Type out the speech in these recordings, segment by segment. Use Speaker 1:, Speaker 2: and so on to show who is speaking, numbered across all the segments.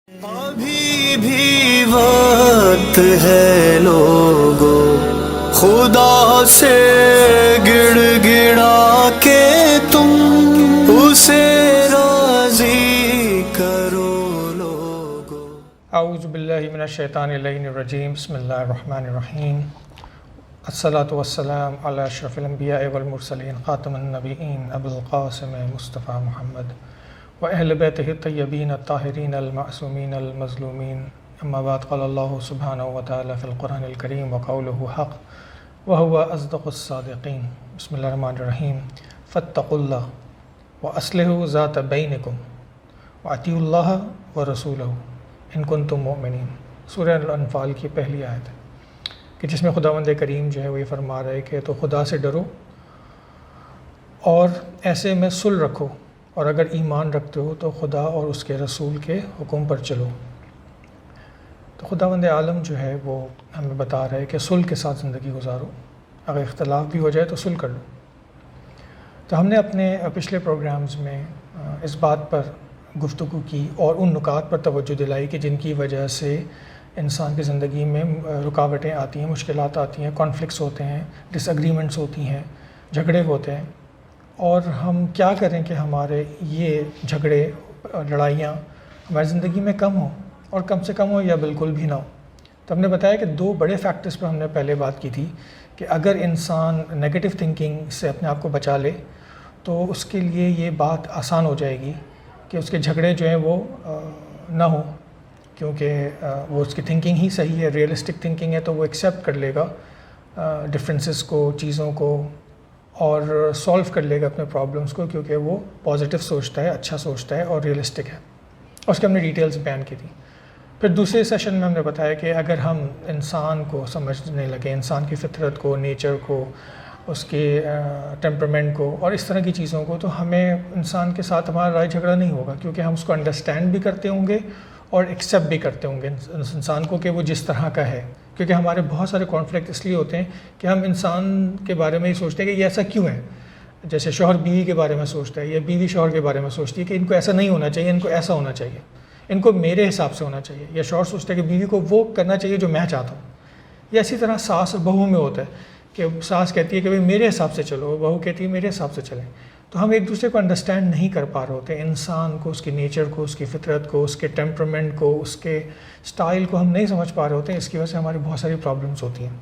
Speaker 1: ابھی بھی وقت ہے لوگو خدا سے گڑ گڑا کے تم اسے راضی کرو لوگو۔
Speaker 2: اعوذ باللہ من الشیطان اللعین الرجیم، بسم اللہ الرحمن الرحیم۔ الصلاۃ والسلام علی اشرف الانبیاء والمرسلین خاتم النبیین ابو القاسم مصطفیٰ محمد وأہل بیتہ الطیبین الطاہرین المعصومین المظلومین، اما بعد، قال اللہ سبحانہ وتعالی فی القرآن الکریم وقولہ حق وہو اصدق الصادقین۔ بسم اللہ الرحمن الرحیم۔ فاتقوا اللہ واصلحوا ذات بینکم واطیعوا اللہ ورسولہ ان کنتم مؤمنین۔ سورہ الانفال کی پہلی آیت ہے کہ جس میں خداوند کریم جو ہے وہ یہ فرما رہا ہے کہ تو خدا سے ڈرو اور ایسے میں صلح رکھو، اور اگر ایمان رکھتے ہو تو خدا اور اس کے رسول کے حکم پر چلو۔ تو خداوند عالم جو ہے وہ ہمیں بتا رہا ہے کہ صلح کے ساتھ زندگی گزارو، اگر اختلاف بھی ہو جائے تو صلح کر لو۔ تو ہم نے اپنے پچھلے پروگرامز میں اس بات پر گفتگو کی اور ان نکات پر توجہ دلائی کہ جن کی وجہ سے انسان کی زندگی میں رکاوٹیں آتی ہیں، مشکلات آتی ہیں، کانفلکٹس ہوتے ہیں، ڈس ایگریمنٹس ہوتی ہیں، جھگڑے ہوتے ہیں، اور ہم کیا کریں کہ ہمارے یہ جھگڑے لڑائیاں ہماری زندگی میں کم ہوں، اور کم سے کم ہو یا بالکل بھی نہ ہو۔ تو ہم نے بتایا کہ دو بڑے فیکٹرز پر ہم نے پہلے بات کی تھی کہ اگر انسان نیگیٹو تھنکنگ سے اپنے آپ کو بچا لے تو اس کے لیے یہ بات آسان ہو جائے گی کہ اس کے جھگڑے جو ہیں وہ نہ ہوں، کیونکہ وہ اس کی تھنکنگ ہی صحیح ہے، ریئلسٹک تھنکنگ ہے، تو وہ ایکسیپٹ کر لے گا ڈفرینسز کو، چیزوں کو، اور سولو کر لے گا اپنے پرابلمس کو، کیونکہ وہ پازیٹیو سوچتا ہے، اچھا سوچتا ہے اور ریئلسٹک ہے۔ اس کے ہم نے ڈیٹیلز بیان کی تھی۔ پھر دوسرے سیشن میں ہم نے بتایا کہ اگر ہم انسان کو سمجھنے لگے، انسان کی فطرت کو، نیچر کو، اس کے ٹیمپرمنٹ کو اور اس طرح کی چیزوں کو، تو ہمیں انسان کے ساتھ ہمارا لڑائی جھگڑا نہیں ہوگا، کیونکہ ہم اس کو انڈرسٹینڈ بھی کرتے ہوں گے اور ایکسیپٹ بھی کرتے ہوں گے انسان کو کہ وہ جس طرح کا ہے۔ کیونکہ ہمارے بہت سارے کانفلکٹ اس لیے ہوتے ہیں کہ ہم انسان کے بارے میں یہ سوچتے ہیں کہ یہ ایسا کیوں ہے۔ جیسے شوہر بیوی کے بارے میں سوچتا ہے یا بیوی شوہر کے بارے میں سوچتی ہے کہ ان کو ایسا نہیں ہونا چاہیے، ان کو ایسا ہونا چاہیے، ان کو میرے حساب سے ہونا چاہیے، یا شوہر سوچتا ہے کہ بیوی کو وہ کرنا چاہیے جو میں چاہتا ہوں۔ یا اسی طرح ساس اور بہو میں ہوتا ہے کہ ساس کہتی ہے کہ بھائی میرے حساب سے چلو، بہو کہتی ہے میرے حساب سے چلیں۔ تو ہم ایک دوسرے کو انڈرسٹینڈ نہیں کر پا رہے ہوتے، انسان کو، اس کی نیچر کو، اس کی فطرت کو، اس کے ٹیمپرمنٹ کو، اس کے سٹائل کو ہم نہیں سمجھ پا رہے ہوتے ہیں۔ اس کی وجہ سے ہماری بہت ساری پرابلمس ہوتی ہیں۔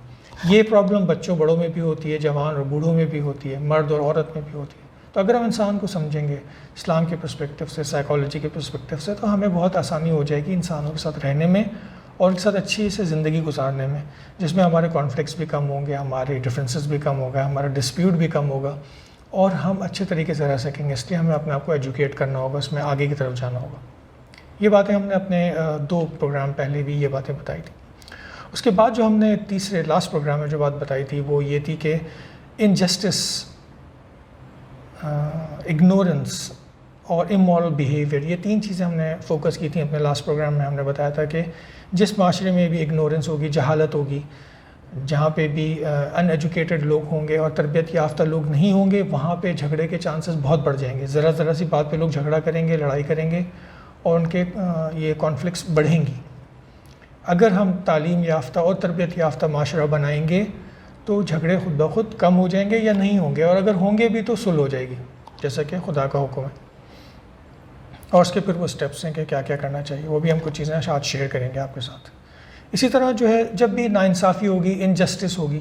Speaker 2: یہ پرابلم بچوں بڑوں میں بھی ہوتی ہے، جوان اور بوڑھوں میں بھی ہوتی ہے، مرد اور عورت میں بھی ہوتی ہے۔ تو اگر ہم انسان کو سمجھیں گے اسلام کے پرسپیکٹیو سے، سائیکالوجی کے پرسپیکٹیو سے، تو ہمیں بہت آسانی ہو جائے گی انسانوں کے ساتھ رہنے میں اور ان کے ساتھ اچھی سے زندگی گزارنے میں، جس میں ہمارے کانفلکٹس بھی کم ہوں گے، ہمارے ڈفرینسز بھی کم ہوگا، ہمارا ڈسپیوٹ بھی کم ہوگا، اور ہم اچھے طریقے سے رہ سکیں گے۔ اس لیے ہمیں اپنے آپ کو ایجوکیٹ کرنا ہوگا، اس میں آگے کی طرف جانا ہوگا۔ یہ باتیں ہم نے اپنے 2 پروگرام پہلے بھی یہ باتیں بتائی تھیں۔ اس کے بعد جو ہم نے تیسرے لاسٹ پروگرام میں جو بات بتائی تھی وہ یہ تھی کہ انجسٹس، اگنورنس اور امورل بیہیویئر، یہ 3 چیزیں ہم نے فوکس کی تھیں اپنے لاسٹ پروگرام میں۔ ہم نے بتایا تھا کہ جس معاشرے میں بھی اگنورنس ہوگی، جہالت ہوگی، جہاں پہ بھی ان ایجوکیٹڈ لوگ ہوں گے اور تربیت یافتہ لوگ نہیں ہوں گے، وہاں پہ جھگڑے کے چانسز بہت بڑھ جائیں گے۔ ذرا سی بات پہ لوگ جھگڑا کریں گے، لڑائی کریں گے، اور ان کے یہ کانفلکٹس بڑھیں گی۔ اگر ہم تعلیم یافتہ اور تربیت یافتہ معاشرہ بنائیں گے تو جھگڑے خود بخود کم ہو جائیں گے یا نہیں ہوں گے، اور اگر ہوں گے بھی تو صلح ہو جائے گی، جیسا کہ خدا کا حکم ہے۔ اور اس کے پھر وہ اسٹیپس ہیں کہ کیا کیا کرنا چاہیے، وہ بھی ہم کچھ چیزیں آج شیئر کریں گے آپ کے ساتھ۔ اسی طرح جو ہے جب بھی ناانصافی ہوگی، انجسٹس ہوگی،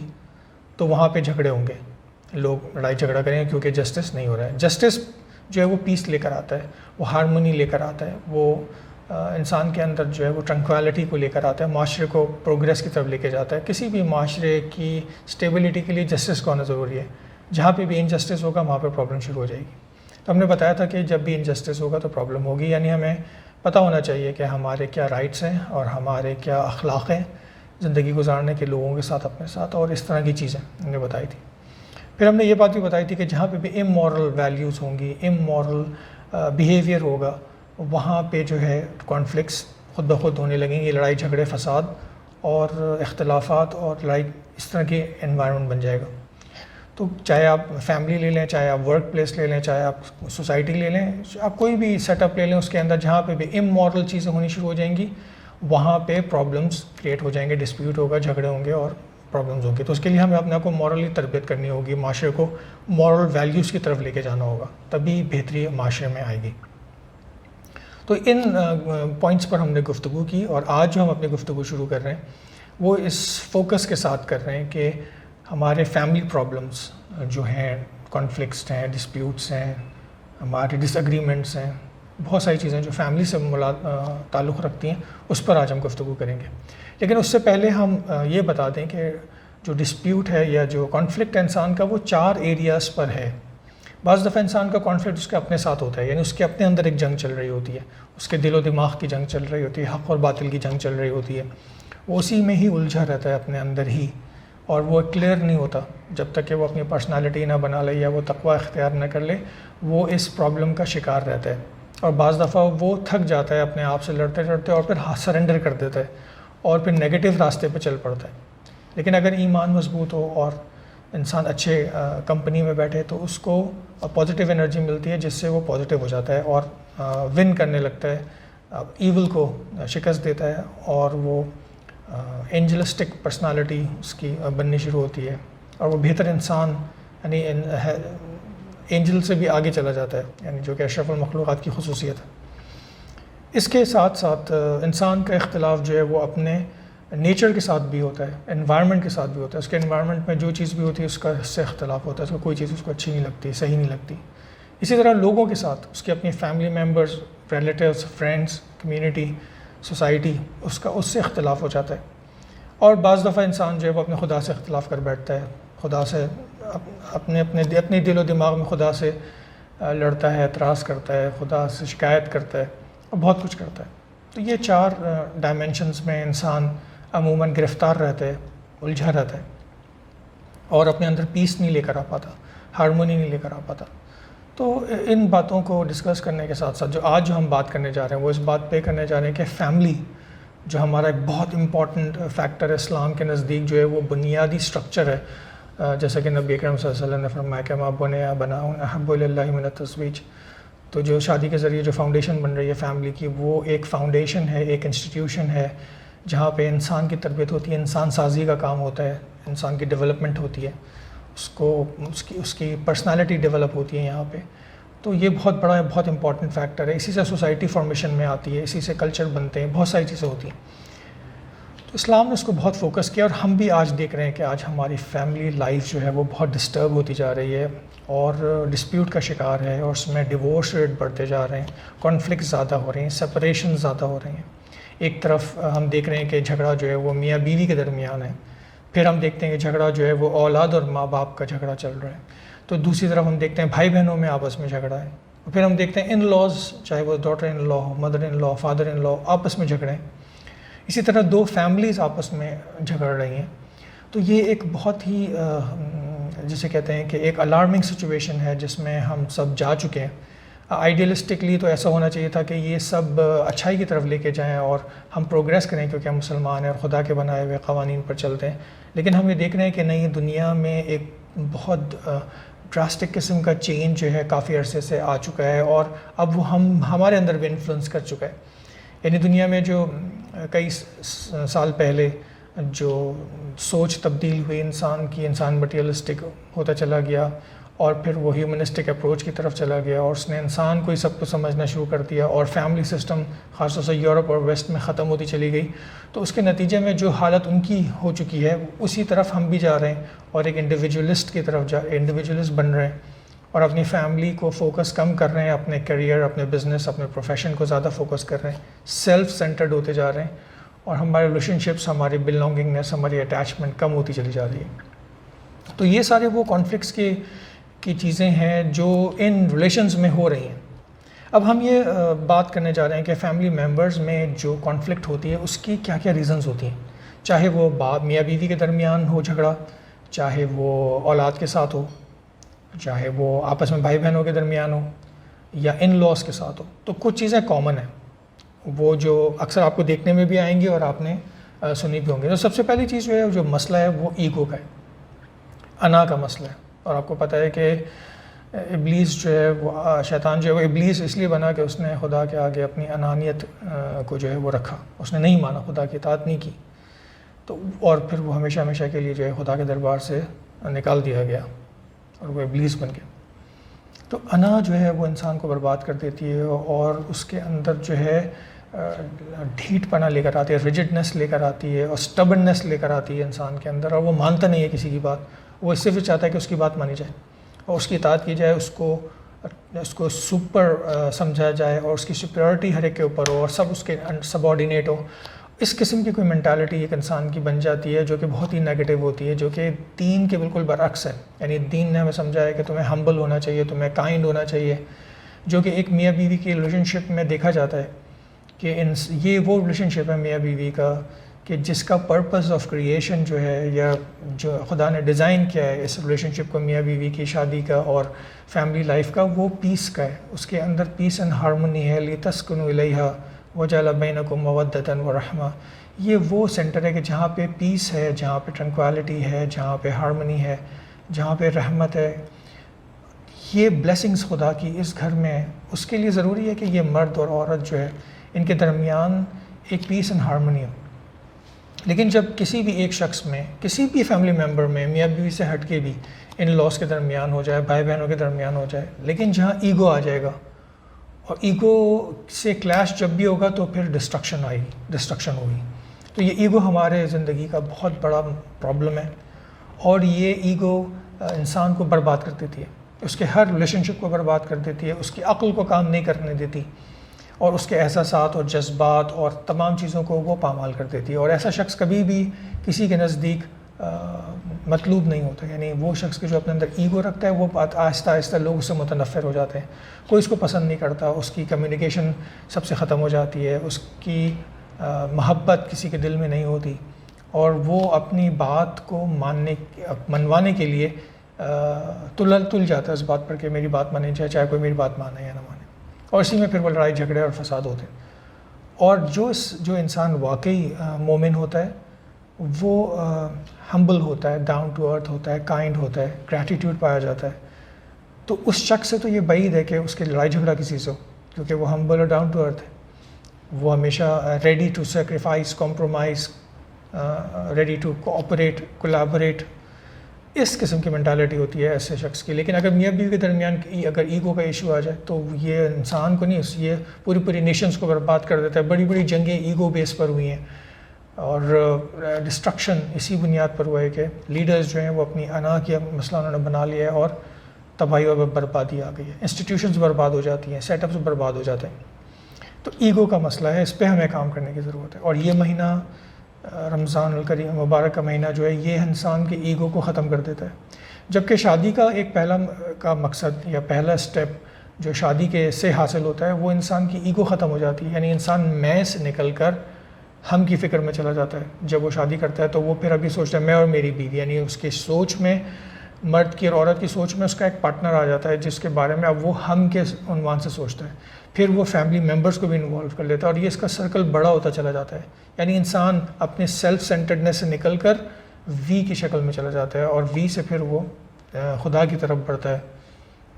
Speaker 2: تو وہاں پہ جھگڑے ہوں گے، لوگ لڑائی جھگڑا کریں گے کیونکہ جسٹس نہیں ہو رہا ہے۔ جسٹس جو ہے وہ پیس لے کر آتا ہے، وہ ہارمونی لے کر آتا ہے، وہ انسان کے اندر جو ہے وہ ٹرنکویلٹی کو لے کر آتا ہے، معاشرے کو پروگریس کی طرف لے کے جاتا ہے۔ کسی بھی معاشرے کی اسٹیبلٹی کے لیے جسٹس کو آنا ضروری ہے۔ جہاں پہ بھی انجسٹس ہوگا وہاں پہ پرابلم شروع ہو جائے گی۔ تو ہم نے بتایا تھا کہ جب بھی انجسٹس ہوگا تو پرابلم ہوگی، یعنی ہمیں پتہ ہونا چاہیے کہ ہمارے کیا رائٹس ہیں اور ہمارے کیا اخلاق ہیں زندگی گزارنے کے لوگوں کے ساتھ، اپنے ساتھ، اور اس طرح کی چیزیں ہم نے بتائی تھی۔ پھر ہم نے یہ بات بھی بتائی تھی کہ جہاں پہ بھی امورل ویلیوز ہوں گی، امورل بیہیویئر ہوگا، وہاں پہ جو ہے کانفلکٹس خود بخود ہونے لگیں گے، لڑائی جھگڑے، فساد اور اختلافات اور لڑائی، اس طرح کے انوائرمنٹ بن جائے گا۔ تو چاہے آپ فیملی لے لیں، چاہے آپ ورک پلیس لے لیں، چاہے آپ سوسائٹی لے لیں، آپ کوئی بھی سیٹ اپ لے لیں، اس کے اندر جہاں پہ بھی امورل چیزیں ہونی شروع ہو جائیں گی وہاں پہ پرابلمس کریٹ ہو جائیں گے، ڈسپیوٹ ہوگا، جھگڑے ہوں گے اور پرابلمز ہوں گی. تو اس کے لیے ہمیں اپنے آپ کو مورلی تربیت کرنی ہوگی، معاشرے کو مورل ویلیوز کی طرف لے کے جانا ہوگا، تبھی بہتری معاشرے میں آئے گی. تو ان پوائنٹس پر ہم نے گفتگو کی، اور آج جو ہم اپنی گفتگو شروع کر رہے ہیں وہ اس فوکس کے ساتھ کر رہے ہیں کہ ہمارے فیملی پرابلمس جو ہیں، کانفلکٹس ہیں، ڈسپیوٹس ہیں، ہمارے ڈس ایگریمنٹس ہیں، بہت ساری چیزیں جو فیملی سے تعلق رکھتی ہیں، اس پر آج ہم گفتگو کریں گے. لیکن اس سے پہلے ہم یہ بتا دیں کہ جو ڈسپیوٹ ہے یا جو کانفلکٹ ہے انسان کا، وہ 4 ایریاز پر ہے. بعض دفعہ انسان کا کانفلکٹ اس کے اپنے ساتھ ہوتا ہے، یعنی اس کے اپنے اندر ایک جنگ چل رہی ہوتی ہے، اس کے دل و دماغ کی جنگ چل رہی ہوتی ہے، حق اور باطل کی جنگ چل رہی ہوتی ہے، وہ اسی میں ہی الجھا رہتا ہے اپنے اندر ہی، اور وہ کلیئر نہیں ہوتا جب تک کہ وہ اپنی پرسنالٹی نہ بنا لے یا وہ تقوی اختیار نہ کر لے، وہ اس پرابلم کا شکار رہتا ہے. اور بعض دفعہ وہ تھک جاتا ہے اپنے آپ سے لڑتے لڑتے اور پھر سرنڈر کر دیتا ہے اور پھر نیگیٹو راستے پہ چل پڑتا ہے. لیکن اگر ایمان مضبوط ہو اور انسان اچھے کمپنی میں بیٹھے تو اس کو پازیٹیو انرجی ملتی ہے، جس سے وہ پازیٹیو ہو جاتا ہے اور ون کرنے لگتا ہے، ایول کو شکست دیتا ہے، اور وہ اینجلسٹک پرسنالٹی اس کی بننی شروع ہوتی ہے، اور وہ بہتر انسان، یعنی اینجل سے بھی آگے چلا جاتا ہے، یعنی جو کہ اشرف المخلوقات کی خصوصیت ہے. اس کے ساتھ ساتھ انسان کا اختلاف جو ہے وہ اپنے نیچر کے ساتھ بھی ہوتا ہے، انوائرمنٹ کے ساتھ بھی ہوتا ہے. اس کے انوائرمنٹ میں جو چیز بھی ہوتی ہے اس کا اس سے اختلاف ہوتا ہے، اس کو کوئی چیز اس کو اچھی نہیں لگتی، صحیح نہیں لگتی. اسی طرح لوگوں کے ساتھ، اس کے اپنی family members, relatives, friends, community, society, اس سے اختلاف ہو جاتا ہے. اور بعض دفعہ انسان جو ہے وہ اپنے خدا سے اختلاف کر بیٹھتا ہے، خدا سے اپنے دل و دماغ میں خدا سے لڑتا ہے، اعتراض کرتا ہے، خدا سے شکایت کرتا ہے اور بہت کچھ کرتا ہے. تو یہ 4 ڈائمینشنز میں انسان عموماً گرفتار رہتا ہے، الجھا رہتا ہے اور اپنے اندر پیس نہیں لے کر آ پاتا، ہارمونی نہیں لے کر آ پاتا. تو ان باتوں کو ڈسکس کرنے کے ساتھ ساتھ جو ہم بات کرنے جا رہے ہیں وہ اس بات پہ کرنے جا رہے ہیں کہ فیملی جو ہمارا ایک بہت امپورٹنٹ فیکٹر ہے اسلام کے نزدیک، جو ہے وہ بنیادی سٹرکچر ہے. جیسا کہ نبی اکرم صلی اللہ علیہ وسلم نے فرمایا کہ ما بنیا بناء احب الی اللہ من التزویج. تو جو شادی کے ذریعے جو فاؤنڈیشن بن رہی ہے فیملی کی، وہ ایک فاؤنڈیشن ہے، ایک انسٹیٹیوشن ہے جہاں پہ انسان کی تربیت ہوتی ہے، انسان سازی کا کام ہوتا ہے، انسان کی ڈیولپمنٹ ہوتی ہے، اس کی پرسنالٹی ڈیولپ ہوتی ہے یہاں پہ. تو یہ بہت امپورٹنٹ فیکٹر ہے. اسی سے سوسائٹی فارمیشن میں آتی ہے، اسی سے کلچر بنتے ہیں، بہت ساری چیزیں ہوتی ہیں. تو اسلام نے اس کو بہت فوکس کیا، اور ہم بھی آج دیکھ رہے ہیں کہ آج ہماری فیملی لائف جو ہے وہ بہت ڈسٹرب ہوتی جا رہی ہے اور ڈسپیوٹ کا شکار ہے، اور اس میں ڈیورس ریٹ بڑھتے جا رہے ہیں، کانفلکٹ زیادہ ہو رہے ہیں، سپریشن زیادہ ہو رہے ہیں. ایک طرف ہم دیکھ رہے ہیں کہ جھگڑا جو ہے وہ میاں بیوی کے درمیان ہے، پھر ہم دیکھتے ہیں کہ جھگڑا جو ہے وہ اولاد اور ماں باپ کا جھگڑا چل رہا ہے. تو دوسری طرف ہم دیکھتے ہیں بھائی بہنوں میں آپس میں جھگڑا ہے. پھر ہم دیکھتے ہیں ان لاز، چاہے وہ ڈاٹر ان لا ہو، mother in law, father in law, آپس میں جھگڑیں. اسی طرح 2 فیملیز آپس میں جھگڑ رہی ہیں. تو یہ ایک بہت ہی جسے کہتے ہیں کہ ایک الارمنگ سچویشن ہے جس میں ہم سب جا چکے ہیں. آئیڈیلسٹکلی تو ایسا ہونا چاہیے تھا کہ یہ سب اچھائی کی طرف لے کے جائیں اور ہم پروگریس کریں کیونکہ ہم مسلمان ہیں اور خدا کے بنائے ہوئے قوانین پر چلتے ہیں. لیکن ہم یہ دیکھ رہے ہیں کہ نہیں، دنیا میں ایک بہت ڈراسٹک قسم کا چینج جو ہے کافی عرصے سے آ چکا ہے، اور اب وہ ہمارے اندر بھی انفلوئنس کر چکا ہے. یعنی دنیا میں جو کئی سال پہلے جو سوچ تبدیل ہوئی انسان مٹیریلسٹک ہوتا چلا گیا اور پھر وہ ہیومنسٹک اپروچ کی طرف چلا گیا، اور اس نے انسان کو ہی سب کو سمجھنا شروع کر دیا، اور فیملی سسٹم خاص طور سے یورپ اور ویسٹ میں ختم ہوتی چلی گئی. تو اس کے نتیجے میں جو حالت ان کی ہو چکی ہے اسی طرف ہم بھی جا رہے ہیں، اور ایک انڈیویجولسٹ کی طرف انڈیویجولسٹ بن رہے ہیں اور اپنی فیملی کو فوکس کم کر رہے ہیں، اپنے کیریئر، اپنے بزنس، اپنے پروفیشن کو زیادہ فوکس کر رہے ہیں، سیلف سینٹرڈ ہوتے جا رہے ہیں، اور ہمارے ریلیشن شپس، ہماری بلانگنگنیس، ہماری اٹیچمنٹ کم ہوتی چلی جا رہی ہے. تو یہ سارے وہ کانفلکٹس کی چیزیں ہیں جو ان ریلیشنز میں ہو رہی ہیں. اب ہم یہ بات کرنے جا رہے ہیں کہ فیملی ممبرز میں جو کانفلکٹ ہوتی ہے اس کی کیا کیا ریزنز ہوتی ہیں، چاہے وہ میاں بیوی کے درمیان ہو جھگڑا، چاہے وہ اولاد کے ساتھ ہو، چاہے وہ آپس میں بھائی بہنوں کے درمیان ہو، یا ان لاس کے ساتھ ہو. تو کچھ چیزیں کامن ہیں وہ جو اکثر آپ کو دیکھنے میں بھی آئیں گی اور آپ نے سنی بھی ہوں گی. تو سب سے پہلی چیز جو ہے جو مسئلہ ہے وہ ایگو کا ہے، انا کا مسئلہ ہے. اور آپ کو پتہ ہے کہ ابلیس جو ہے وہ شیطان جو ہے وہ ابلیس اس لیے بنا کہ اس نے خدا کے آگے اپنی انانیت کو جو ہے وہ رکھا، اس نے نہیں مانا، خدا کی اطاعت نہیں کی، تو اور پھر وہ ہمیشہ ہمیشہ کے لیے جو ہے خدا کے دربار سے نکال دیا گیا اور وہ ابلیس بن گیا۔ تو انا جو ہے وہ انسان کو برباد کر دیتی ہے اور اس کے اندر جو ہے ڈھیٹ پنا لے کر آتی ہے، ریجڈنس لے کر آتی ہے اور سٹبرنس لے کر آتی ہے انسان کے اندر، اور وہ مانتا نہیں ہے کسی کی بات، وہ صرف چاہتا ہے کہ اس کی بات مانی جائے اور اس کی اطاعت کی جائے، اس کو سپر سمجھا جائے اور اس کی سپیورٹی ہر ایک کے اوپر ہو اور سب اس کے سبارڈینیٹ ہو۔ اس قسم کی کوئی مینٹالٹی ایک انسان کی بن جاتی ہے جو کہ بہت ہی نیگیٹو ہوتی ہے، جو کہ دین کے بالکل برعکس ہے۔ یعنی دین نے ہمیں سمجھایا کہ تمہیں ہمبل ہونا چاہیے، تمہیں کائنڈ ہونا چاہیے، جو کہ ایک میاں بیوی کی ریلیشن شپ میں دیکھا جاتا ہے کہ یہ وہ ریلیشن شپ ہے میاں بیوی کا کہ جس کا پرپز آف کریشن جو ہے، یا جو خدا نے ڈیزائن کیا ہے اس ریلیشن شپ کو، میاں بیوی کی شادی کا اور فیملی لائف کا، وہ پیس کا ہے، اس کے اندر پیس اینڈ ہارمونی ہے۔ لِتَسْكُنُوا إِلَيْهَا وَجَعَلَ بَيْنَكُم مَّوَدَّةً وَرَحْمَةً، یہ وہ سینٹر ہے کہ جہاں پہ پیس ہے، جہاں پہ ٹرنکوالٹی ہے، جہاں پہ ہارمونی ہے، جہاں پہ رحمت ہے۔ یہ بلیسنگز خدا کی اس گھر میں ہے، اس کے لیے ضروری ہے کہ یہ مرد اور عورت جو ہے ان کے درمیان ایک پیس اینڈ ہارمونی ہو۔ لیکن جب کسی بھی ایک شخص میں، کسی بھی فیملی ممبر میں، میاں بیوی سے ہٹ کے بھی ان لاس کے درمیان ہو جائے، بھائی بہنوں کے درمیان ہو جائے، لیکن جہاں ایگو آ جائے گا اور ایگو سے کلیش جب بھی ہوگا تو پھر ڈسٹرکشن ہوگی۔ تو یہ ایگو ہمارے زندگی کا بہت بڑا پرابلم ہے، اور یہ ایگو انسان کو برباد کر دیتی ہے، اس کے ہر ریلیشن شپ کو برباد کر دیتی ہے، اس کی عقل کو کام نہیں کرنے دیتی، اور اس کے احساسات اور جذبات اور تمام چیزوں کو وہ پامال کر دیتی ہے۔ اور ایسا شخص کبھی بھی کسی کے نزدیک مطلوب نہیں ہوتا، یعنی وہ شخص کے جو اپنے اندر ایگو رکھتا ہے وہ آہستہ آہستہ لوگ اس سے متنفر ہو جاتے ہیں، کوئی اس کو پسند نہیں کرتا، اس کی کمیونیکیشن سب سے ختم ہو جاتی ہے، اس کی محبت کسی کے دل میں نہیں ہوتی، اور وہ اپنی بات کو منوانے کے لیے تل جاتا ہے اس بات پر کہ میری بات مانی جائے، چاہے کوئی میری بات مانے یا نہ مانے، اور اسی میں پھر وہ لڑائی جھگڑے اور فساد ہوتے ہیں۔ اور جو انسان واقعی مومن ہوتا ہے وہ ہمبل ہوتا ہے، ڈاؤن ٹو ارتھ ہوتا ہے، کائنڈ ہوتا ہے، گریٹیٹیوڈ پایا جاتا ہے، تو اس شخص سے تو یہ بعید ہے کہ اس کے لڑائی جھگڑا کسی سے ہو، کیونکہ وہ ہمبل اور ڈاؤن ٹو ارتھ ہے، وہ ہمیشہ ready to sacrifice, compromise, ready to cooperate, collaborate, اس قسم کی مینٹالٹی ہوتی ہے ایسے شخص کی۔ لیکن اگر میاں بیوی کے درمیان اگر ایگو کا ایشو آ جائے تو یہ انسان کو نہیں، یہ پوری نیشنز کو برباد کر دیتا ہے۔ بڑی جنگیں ایگو بیس پر ہوئی ہیں، اور ڈسٹرکشن اسی بنیاد پر ہوا ہے کہ لیڈرز جو ہیں وہ اپنی انا کی مسئلہ انہوں نے بنا لیا ہے، اور تباہی اور بربادی آ گئی ہے، انسٹیٹیوشنز برباد ہو جاتی ہیں، سیٹ اپس برباد ہو جاتے ہیں۔ تو ایگو کا مسئلہ ہے، اس پہ ہمیں کام کرنے کی ضرورت ہے، اور یہ مہینہ رمضان الکریم مبارک کا مہینہ جو ہے یہ انسان کے ایگو کو ختم کر دیتا ہے۔ جبکہ شادی کا ایک پہلا مقصد یا پہلا سٹیپ جو شادی کے سے حاصل ہوتا ہے وہ انسان کی ایگو ختم ہو جاتی ہے، یعنی انسان میں سے نکل کر ہم کی فکر میں چلا جاتا ہے۔ جب وہ شادی کرتا ہے تو وہ پھر ابھی سوچتا ہے میں اور میری بیوی، یعنی اس کی سوچ میں، مرد کی اور عورت کی سوچ میں اس کا ایک پارٹنر آ جاتا ہے جس کے بارے میں اب وہ ہم کے عنوان سے سوچتا ہے، پھر وہ فیملی ممبرس کو بھی انوالو کر لیتا ہے، اور یہ اس کا سرکل بڑا ہوتا چلا جاتا ہے۔ یعنی انسان اپنے سیلف سینٹرڈنس سے نکل کر وی کی شکل میں چلا جاتا ہے، اور وی سے پھر وہ خدا کی طرف بڑھتا ہے،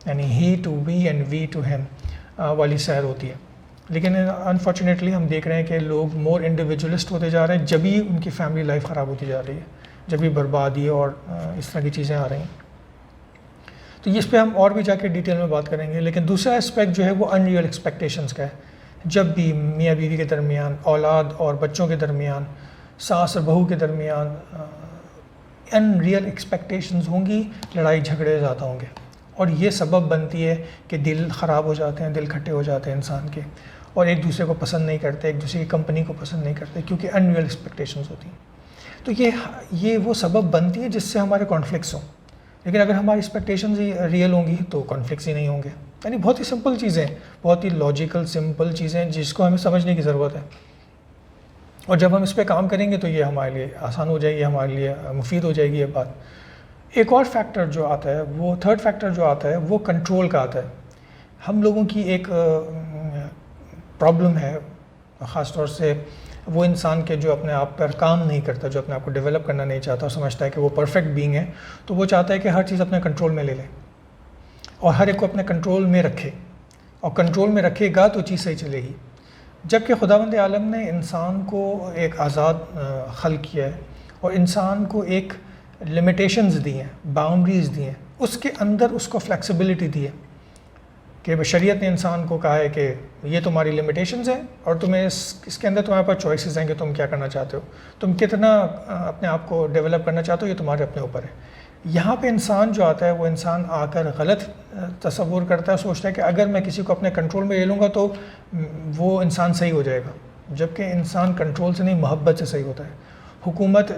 Speaker 2: یعنی he to we and we to him والی سیر ہوتی ہے۔ لیکن انفارچونیٹلی ہم دیکھ رہے ہیں کہ لوگ مور انڈیویجولسٹ ہوتے جا رہے ہیں، جب ہی ان کی فیملی لائف خراب ہوتی جا رہی ہے، جب ہی بربادی اور اس طرح کی چیزیں آ رہی ہیں۔ تو اس پہ ہم اور بھی جا کے ڈیٹیل میں بات کریں گے، لیکن دوسرا اسپیکٹ جو ہے وہ ان ریئل ایکسپیکٹیشنس کا ہے۔ جب بھی میاں بیوی کے درمیان، اولاد اور بچوں کے درمیان، ساس اور بہو کے درمیان ان ریئل ایکسپیکٹیشنز ہوں گی، لڑائی جھگڑے زیادہ ہوں گے، اور یہ سبب بنتی ہے کہ دل خراب ہو جاتے ہیں، دل کھٹے ہو جاتے ہیں انسان کے، اور ایک دوسرے کو پسند نہیں کرتے، ایک دوسرے کی کمپنی کو پسند نہیں کرتے، کیونکہ ان ریئل ایکسپیکٹیشنز ہوتی ہیں۔ تو یہ وہ سبب بنتی ہے جس سے ہمارے کانفلکٹس ہوں، لیکن اگر ہماری ایکسپیکٹیشنز ہی ریئل ہوں گی تو کانفلکٹس ہی نہیں ہوں گے۔ یعنی بہت ہی سمپل چیزیں، بہت ہی لاجیکل سمپل چیزیں جس کو ہمیں سمجھنے کی ضرورت ہے، اور جب ہم اس پہ کام کریں گے تو یہ ہمارے لیے آسان ہو جائے گی، ہمارے لیے مفید ہو جائے گی یہ بات۔ ایک اور فیکٹر جو آتا ہے، وہ تھرڈ فیکٹر جو آتا ہے وہ کنٹرول کا آتا ہے۔ ہم لوگوں کی ایک پرابلم ہے، خاص طور سے وہ انسان کے جو اپنے آپ پر کام نہیں کرتا، جو اپنے آپ کو ڈیولپ کرنا نہیں چاہتا اور سمجھتا ہے کہ وہ پرفیکٹ بینگ ہے، تو وہ چاہتا ہے کہ ہر چیز اپنے کنٹرول میں لے لے اور ہر ایک کو اپنے کنٹرول میں رکھے، اور کنٹرول میں رکھے گا تو چیز صحیح چلے گی۔ جبکہ خداوند عالم نے انسان کو ایک آزاد خلق کیا ہے اور انسان کو ایک لمیٹیشنز دی ہیں، باؤنڈریز دی ہیں، اس کے اندر اس کو فلیکسیبلٹی دی ہے کہ بشریت نے انسان کو کہا ہے کہ یہ تمہاری لمیٹیشنز ہیں اور تمہیں اس کے اندر تمہارے پاس چوائسیز ہیں کہ تم کیا کرنا چاہتے ہو، تم کتنا اپنے آپ کو ڈیولپ کرنا چاہتے ہو، یہ تمہارے اپنے اوپر ہے۔ یہاں پہ انسان جو آتا ہے وہ انسان آ کر غلط تصور کرتا ہے، سوچتا ہے کہ اگر میں کسی کو اپنے کنٹرول میں لے لوں گا تو وہ انسان صحیح ہو جائے گا، جبکہ انسان کنٹرول سے نہیں، محبت سے صحیح ہوتا ہے۔ حکومت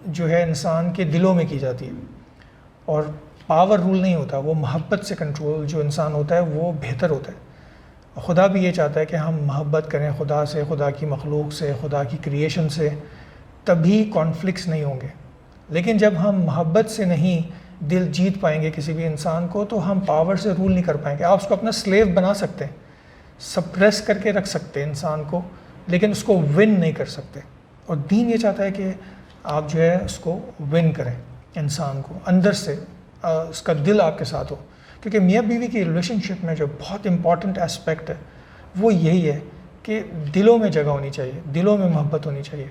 Speaker 2: جو ہے انسان کے دلوں میں کی جاتی ہے اور پاور رول نہیں ہوتا، وہ محبت سے کنٹرول جو انسان ہوتا ہے وہ بہتر ہوتا ہے۔ خدا بھی یہ چاہتا ہے کہ ہم محبت کریں خدا سے، خدا کی مخلوق سے، خدا کی کریشن سے، تبھی کانفلکٹس نہیں ہوں گے۔ لیکن جب ہم محبت سے نہیں دل جیت پائیں گے کسی بھی انسان کو، تو ہم پاور سے رول نہیں کر پائیں گے۔ آپ اس کو اپنا سلیو بنا سکتے ہیں، سپریس کر کے رکھ سکتے ہیں انسان کو، لیکن اس کو ون نہیں کر سکتے۔ اور دین یہ چاہتا ہے کہ آپ جو ہے اس کو ون کریں، انسان کو اندر سے، اس کا دل آپ کے ساتھ ہو، کیونکہ میاں بیوی کی ریلیشن شپ میں جو بہت امپورٹنٹ اسپیکٹ ہے وہ یہی ہے کہ دلوں میں جگہ ہونی چاہیے، دلوں میں محبت ہونی چاہیے۔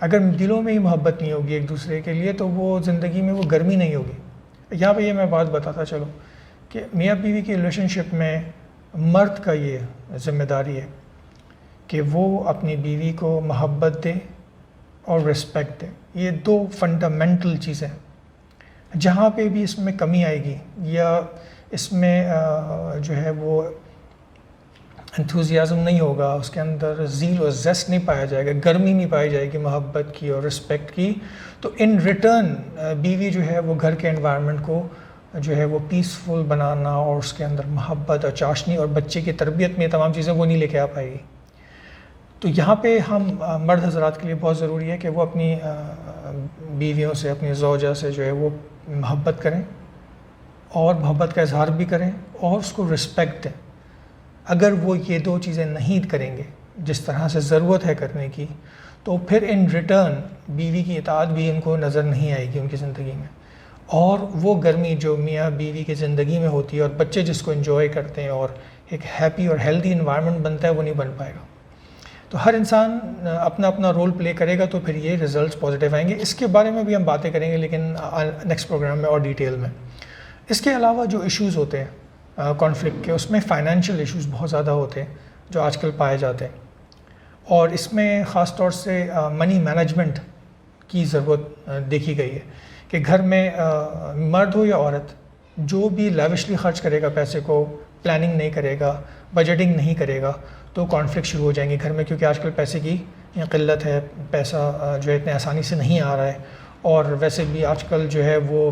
Speaker 2: اگر دلوں میں ہی محبت نہیں ہوگی ایک دوسرے کے لیے تو وہ زندگی میں وہ گرمی نہیں ہوگی۔ یہاں پہ یہ میں بات بتاتا چلو کہ میاں بیوی کی ریلیشن شپ میں مرد کا یہ ذمہ داری ہے کہ وہ اپنی بیوی کو محبت دے اور رسپیکٹ دے۔ یہ دو فنڈامنٹل چیزیں، جہاں پہ بھی اس میں کمی آئے گی یا اس میں جو ہے وہ انتھوزیازم نہیں ہوگا، اس کے اندر زیل اور زیسٹ نہیں پایا جائے گا، گرمی نہیں پائی جائے گی محبت کی اور رسپیکٹ کی، تو ان ریٹرن بیوی جو ہے وہ گھر کے انوائرمنٹ کو جو ہے وہ پیسفل بنانا اور اس کے اندر محبت اور چاشنی اور بچے کی تربیت میں یہ تمام چیزیں وہ نہیں لے کے آ پائے گی۔ تو یہاں پہ ہم مرد حضرات کے لیے بہت ضروری ہے کہ وہ اپنی بیویوں سے، اپنی زوجہ سے جو ہے وہ محبت کریں اور محبت کا اظہار بھی کریں اور اس کو رسپیکٹ دیں۔ اگر وہ یہ دو چیزیں نہیں کریں گے جس طرح سے ضرورت ہے کرنے کی، تو پھر ان ریٹرن بیوی کی اطاعت بھی ان کو نظر نہیں آئے گی ان کی زندگی میں، اور وہ گرمی جو میاں بیوی کی زندگی میں ہوتی ہے اور بچے جس کو انجوائے کرتے ہیں اور ایک ہیپی اور ہیلدی انوائرمنٹ بنتا ہے، وہ نہیں بن پائے گا۔ تو ہر انسان اپنا اپنا رول پلے کرے گا تو پھر یہ ریزلٹس پازیٹیو آئیں گے۔ اس کے بارے میں بھی ہم باتیں کریں گے لیکن نیکسٹ پروگرام میں اور ڈیٹیل میں۔ اس کے علاوہ جو ایشوز ہوتے ہیں کانفلکٹ کے، اس میں فائنینشیل ایشوز بہت زیادہ ہوتے ہیں جو آج کل پائے جاتے ہیں، اور اس میں خاص طور سے منی مینجمنٹ کی ضرورت دیکھی گئی ہے کہ گھر میں مرد ہو یا عورت جو بھی لیوشلی خرچ کرے گا پیسے کو، پلاننگ نہیں کرے گا، بجٹنگ نہیں کرے گا، تو کانفلکٹ شروع ہو جائیں گے گھر میں، کیونکہ آج کل پیسے کی قلت ہے، پیسہ جو ہے اتنے آسانی سے نہیں آ رہا ہے، اور ویسے بھی آج کل جو ہے وہ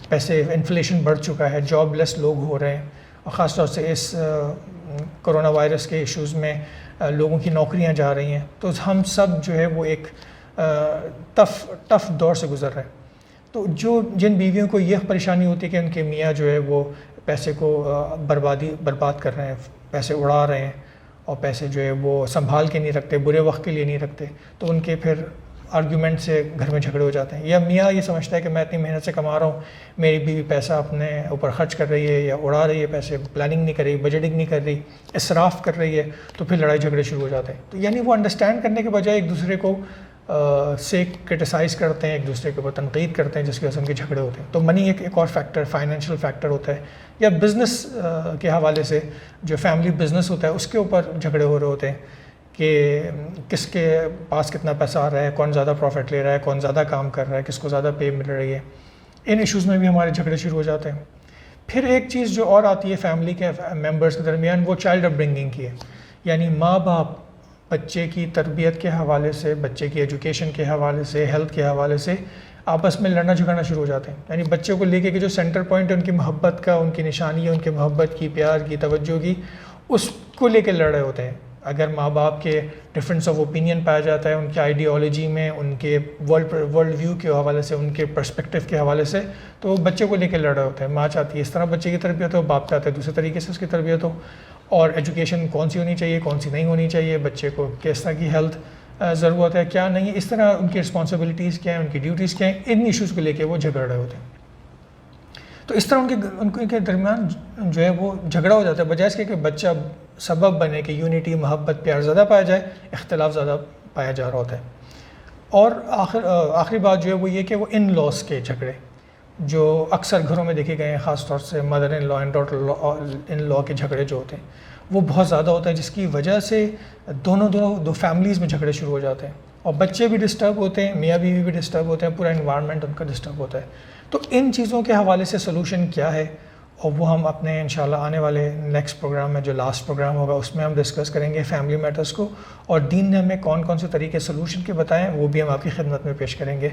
Speaker 2: پیسے انفلیشن بڑھ چکا ہے، جاب لیس لوگ ہو رہے ہیں، اور خاص طور سے اس کرونا وائرس کے ایشوز میں لوگوں کی نوکریاں جا رہی ہیں، تو ہم سب جو ہے وہ ایک ٹف دور سے گزر رہے ہیں۔ تو جن بیویوں کو یہ پریشانی ہوتی ہے کہ ان کے میاں جو ہے وہ پیسے کو برباد کر رہے ہیں، پیسے اڑا رہے ہیں، اور پیسے جو ہے وہ سنبھال کے نہیں رکھتے، برے وقت کے لیے نہیں رکھتے، تو ان کے پھر آرگیومنٹ سے گھر میں جھگڑے ہو جاتے ہیں۔ یا میاں یہ سمجھتا ہے کہ میں اتنی محنت سے کما رہا ہوں، میری بیوی پیسہ اپنے اوپر خرچ کر رہی ہے یا اڑا رہی ہے پیسے، پلاننگ نہیں کر رہی، بجٹنگ نہیں کر رہی، اسراف کر رہی ہے، تو پھر لڑائی جھگڑے شروع ہو جاتے ہیں۔ تو یعنی وہ انڈرسٹینڈ کرنے کے بجائے ایک دوسرے کو سے کرٹیسائز کرتے ہیں، ایک دوسرے کے اوپر تنقید کرتے ہیں، جس کی وجہ سے ان کے جھگڑے ہوتے ہیں۔ تو منی ایک اور فیکٹر، فائنینشیل فیکٹر ہوتا ہے، یا بزنس کے حوالے سے جو فیملی بزنس ہوتا ہے اس کے اوپر جھگڑے ہو رہے ہوتے ہیں کہ کس کے پاس کتنا پیسہ آ رہا ہے، کون زیادہ پروفٹ لے رہا ہے، کون زیادہ کام کر رہا ہے، کس کو زیادہ پے مل رہی ہے۔ ان ایشوز میں بھی ہمارے جھگڑے شروع ہو جاتے ہیں۔ پھر ایک چیز جو اور آتی ہے فیملی کے ممبرس کے درمیان، وہ چائلڈ اپ برنگنگ کی ہے، یعنی ماں باپ بچے کی تربیت کے حوالے سے، بچے کی ایجوکیشن کے حوالے سے، ہیلتھ کے حوالے سے آپس میں لڑنا جھگڑنا شروع ہو جاتے ہیں۔ یعنی بچے کو لے کے جو سینٹر پوائنٹ ہے ان کی محبت کا، ان کی نشانی ہے ان کے محبت کی، پیار کی، توجہ کی، اس کو لے کے لڑ رہے ہوتے ہیں۔ اگر ماں باپ کے ڈفرینس آف اوپینین پایا جاتا ہے ان کی آئیڈیالوجی میں، ان کے ورلڈ ویو کے حوالے سے، ان کے پرسپیکٹیو کے حوالے سے، تو بچے کو لے کے لڑ رہے ہوتے ہیں۔ ماں چاہتی ہے اس طرح بچے کی تربیت ہو، باپ چاہتے ہیں دوسرے طریقے سے اس کی تربیت ہو، اور ایجوکیشن کون سی ہونی چاہیے کون سی نہیں ہونی چاہیے، بچے کو کس طرح کی ہیلتھ ضرورت ہے کیا نہیں ہے، اس طرح ان کی رسپانسبلٹیز کیا ہیں، ان کی ڈیوٹیز کیا ہیں، ان ایشوز کو لے کے وہ جھگڑ رہے ہوتے ہیں. تو اس طرح ان کے درمیان جو ہے وہ جھگڑا ہو جاتا ہے، بجائے اس کے کہ بچہ سبب بنے کہ یونٹی، محبت، پیار زیادہ پایا جائے، اختلاف زیادہ پایا جا رہا ہوتا ہے. اور آخری بات جو ہے وہ یہ کہ وہ ان لاس کے جھگڑے جو اکثر گھروں میں دیکھے گئے ہیں، خاص طور سے mother in law and daughter in law کے جھگڑے جو ہوتے ہیں وہ بہت زیادہ ہوتا ہے، جس کی وجہ سے دو فیملیز میں جھگڑے شروع ہو جاتے ہیں، اور بچے بھی ڈسٹرب ہوتے ہیں، میاں بیوی بھی ڈسٹرب ہوتے ہیں، پورا انوائرمنٹ ان کا ڈسٹرب ہوتا ہے. تو ان چیزوں کے حوالے سے سلوشن کیا ہے، اور وہ ہم اپنے انشاءاللہ آنے والے نیکسٹ پروگرام میں جو لاسٹ پروگرام ہوگا اس میں ہم ڈسکس کریں گے فیملی میٹرز کو، اور دین نے ہمیں کون کون سے طریقے سلوشن کے بتائیں وہ بھی ہم آپ کی خدمت میں پیش کریں گے،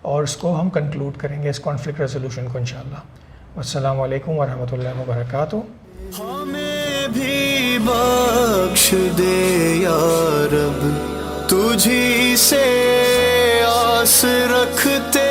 Speaker 2: اور اس کو ہم کنکلوڈ کریں گے اس کانفلکٹ ریزولوشن کو انشاءاللہ. السلام علیکم ورحمۃ اللہ وبرکاتہ.
Speaker 1: ہمیں بھی بخش دے یا رب، تجھی سے آس رکھتے